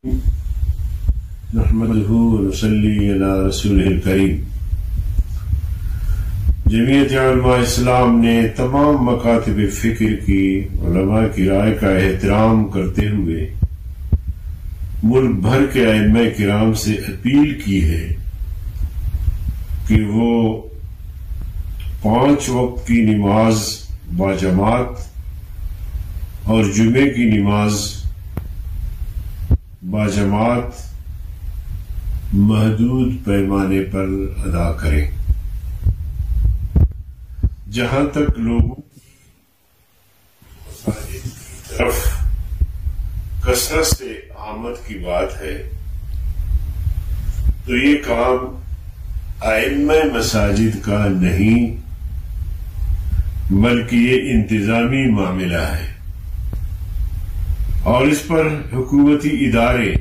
محدود ونصلی علی رسولہ الکریم۔ جمعیت علماء اسلام نے تمام مکاتب فکر کی علماء کی رائے کا احترام کرتے ہوئے ملک بھر کے آئمہ کرام سے اپیل کی ہے کہ وہ 5 وقت کی نماز باجماعت اور جمعے کی نماز باجماعت محدود پیمانے پر ادا کریں۔ جہاں تک لوگوں کی مساجد کی طرف کثرت سے آمد کی بات ہے تو یہ کام آئمہ مساجد کا نہیں بلکہ یہ انتظامی معاملہ ہے، اور اس پر حکومتی ادارے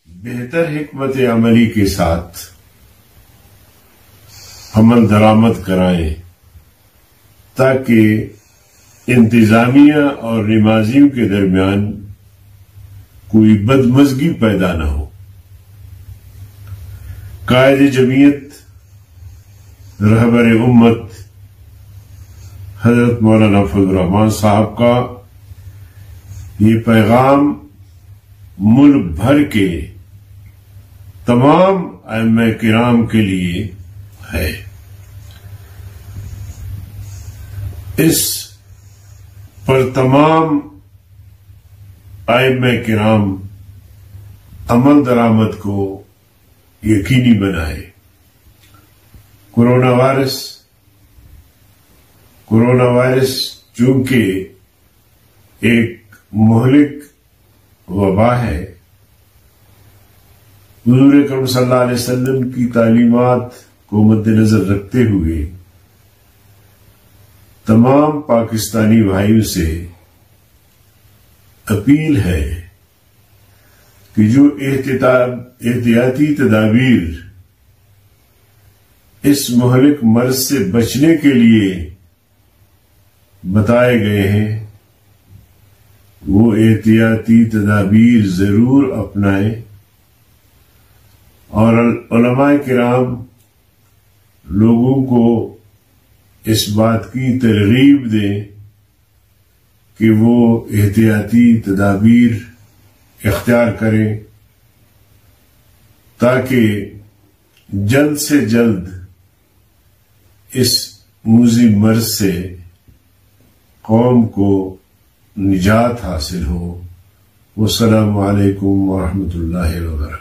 بہتر حکمت عملی کے ساتھ عمل درآمد کرائیں تاکہ انتظامیہ اور نمازیوں کے درمیان کوئی بدمزگی پیدا نہ ہو۔ قائد جمعیت رہبر امت حضرت مولانا الرحمن صاحب کا یہ پیغام ملک بھر کے تمام آئمہ کرام کے لیے ہے۔ اس پر تمام آئمہ کرام عمل درآمد کو یقینی بنائے۔ کورونا وائرس چونکہ ایک مہلک وبا ہے، حضور کرام صلی اللہ علیہ وسلم کی تعلیمات کو مد نظر رکھتے ہوئے تمام پاکستانی بھائیوں سے اپیل ہے کہ جو احتیاطی تدابیر اس مہلک مرض سے بچنے کے لیے بتائے گئے ہیں وہ احتیاطی تدابیر ضرور اپنائیں، اور علماء کرام لوگوں کو اس بات کی ترغیب دیں کہ وہ احتیاطی تدابیر اختیار کریں تاکہ جلد سے جلد اس موذی مرض سے قوم کو نجات حاصل ہو۔ والسلام علیکم ورحمۃ اللہ وبرکاتہ۔